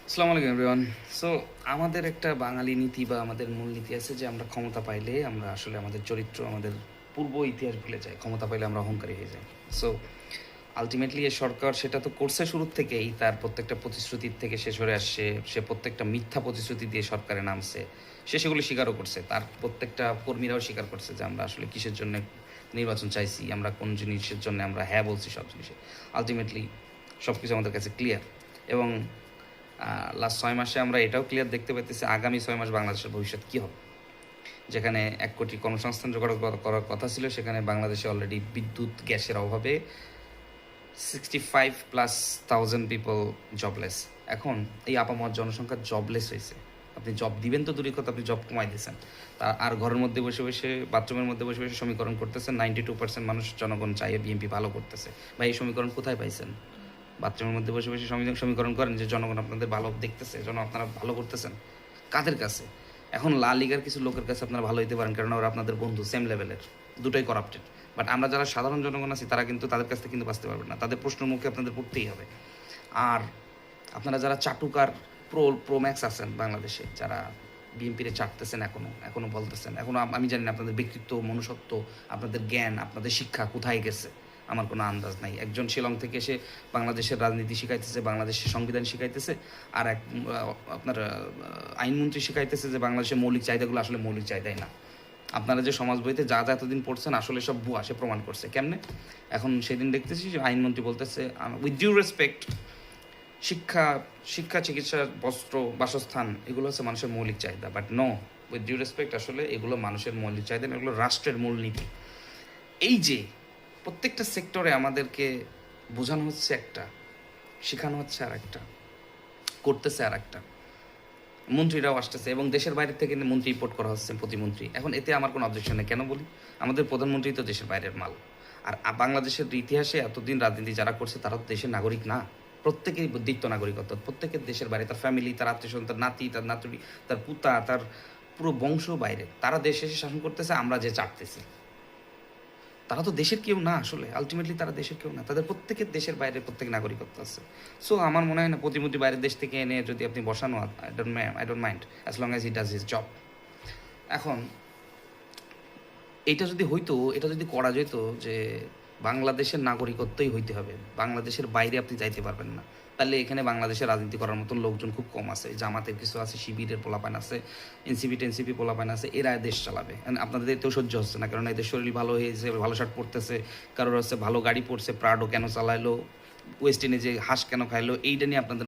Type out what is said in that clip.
আসসালামু আলাইকুম everyone. So আমাদের একটা বাঙালি নীতি বা আমাদের মূলনীতি আছে যে আমরা ক্ষমতা পাইলে আমরা আসলে আমাদের চরিত্র, আমাদের পূর্ব ইতিহাস ভুলে যাই। ক্ষমতা পাইলে আমরা অহংকারী হয়ে যাই। সো আল্টিমেটলি এই সরকার সেটা তো করছে শুরুর থেকেই। তার প্রত্যেকটা প্রতিশ্রুতির থেকে সে সরে আসছে। সে প্রত্যেকটা মিথ্যা প্রতিশ্রুতি দিয়ে সরকারে নামছে। সে সেগুলো স্বীকারও করছে। তার প্রত্যেকটা কর্মীরাও স্বীকার করছে যে আমরা আসলে কিসের জন্য নির্বাচন চাইছি, আমরা কোন জিনিসের জন্য আমরা হ্যাঁ বলছি সব জিনিসে। আল্টিমেটলি সব কিছু আমাদের কাছে ক্লিয়ার। এবং লাস্ট 6 মাসে আমরা এটাও ক্লিয়ার দেখতে পাইতেছি আগামী 6 মাস বাংলাদেশের ভবিষ্যৎ কী হবে। যেখানে 1 কোটি কর্মসংস্থান জোগাড় করার কথা ছিল, সেখানে বাংলাদেশে অলরেডি বিদ্যুৎ গ্যাসের অভাবে 65,000+ পিপল জবলেস। এখন এই আপামর জনসংখ্যা জবলেস হয়েছে। আপনি জব দিবেন তো দূরের কথা, আপনি জব কমাই দিয়েছেন। তা আর ঘরের মধ্যে বসে বসে, বাথরুমের মধ্যে বসে বসে সমীকরণ করতেছেন। 92% মানুষ জনগণ চাইয়ে বিএনপি ভালো করতেছে। বা এই সমীকরণ কোথায় পাইছেন? বাথরুমের মধ্যে বসে বসে সমীকরণ করেন যে জনগণ আপনাদের ভালো দেখতেছে, আপনারা ভালো করতেছেন। কাদের কাছে? এখন লা লিগার কিছু লোকের কাছে আপনারা ভালো হইতে পারেন, কারণ ওরা আপনাদের বন্ধু, সেম লেভেলের, দুটোই করাপ্টেড। বাট আমরা যারা সাধারণ জনগণ আছি তারা কিন্তু তাদের কাছ থেকে কিন্তু বাঁচতে পারবেন না। তাদের প্রশ্নের মুখে আপনাদের পড়তেই হবে। আর আপনারা যারা চাটুকার প্রোম্যাক্স আছেন বাংলাদেশে, যারা বিএনপিরে চাটতেছেন, এখনো বলতেছেন, এখনো আমি জানি না আপনাদের ব্যক্তিত্ব, মনুষ্যত্ব, আপনাদের জ্ঞান, আপনাদের শিক্ষা কোথায় গেছে আমার কোনো আন্দাজ নাই। একজন শিলং থেকে এসে বাংলাদেশের রাজনীতি শিখাইতেছে, বাংলাদেশের সংবিধান শিখাইতেছে, আর এক আপনার আইনমন্ত্রী শিখাইতেছে যে বাংলাদেশের মৌলিক চাহিদাগুলো আসলে মৌলিক চাহিদাই না। আপনারা যে সমাজ বইতে যা যা এতদিন পড়ছেন আসলে সব ভুয়া, সে প্রমাণ করছে কেমনে। এখন সেদিন দেখতেছি যে আইনমন্ত্রী বলতেছে উইথ ডিউ রেসপেক্ট, শিক্ষা শিক্ষা চিকিৎসা, বস্ত্র, বাসস্থান, এগুলো হচ্ছে মানুষের মৌলিক চাহিদা। But no, with due respect, আসলে এগুলো মানুষের মৌলিক চাহিদা, এগুলো রাষ্ট্রের মূলনীতি। এই যে প্রত্যেকটা সেক্টরে আমাদেরকে বোঝানো হচ্ছে একটা, শেখানো হচ্ছে আর একটা, করতেছে আর একটা। মন্ত্রীরাও আসতেছে এবং দেশের বাইরে থেকে মন্ত্রী ইম্পোর্ট করা হচ্ছে, প্রতিমন্ত্রী। এখন এতে আমার কোনো অবজেকশন নেই। কেন বলি? আমাদের প্রধানমন্ত্রী তো দেশের বাইরের মাল। আর বাংলাদেশের ইতিহাসে এতদিন রাজনীতি যারা করছে তারা তো দেশের নাগরিক না। প্রত্যেকেরই দ্বিত্ব নাগরিকত্ব, প্রত্যেকের দেশের বাইরে, তার ফ্যামিলি, তার আত্মীয় স্বজন, তার নাতি, তার নাতুড়ি, তার পুতা, তার পুরো বংশ বাইরে। তারা দেশে এসে শাসন করতেছে, আমরা যে চাটতেছি। তারা তো দেশের কেউ না আসলে। আলটিমেটলি তারা দেশের কেউ না, তাদের প্রত্যেকের দেশের বাইরে প্রত্যেক নাগরিকত্ব আছে। সো আমার মনে হয় না প্রতিমন্ত্রী বাইরের দেশ থেকে এনে যদি আপনি বসানো, I don't mind as long as he does his job. এখন এটা যদি হইতো, এটা যদি করা যেত যে বাংলাদেশের নাগরিকত্বই হইতে হবে, বাংলাদেশের বাইরে আপনি যাইতে পারবেন না, তাহলে এখানে বাংলাদেশে রাজনীতি করার মতন লোকজন খুব কম আছে। জামাতের কিছু আছে, শিবিরের পোলাপান আছে, এনসিপি পোলাপান আছে, এরা দেশ চালাবে। আপনাদের এতেও সহ্য হচ্ছে না, কারণ এদের শরীর ভালো হয়েছে, ভালো শার্ট পরতেছে, কারোর হচ্ছে ভালো গাড়ি পড়ছে, প্রাডো কেন চালাইলো, ওয়েস্ট ইন্ডিজে হাঁস কেন খাইলো, এইটা নিয়ে আপনাদের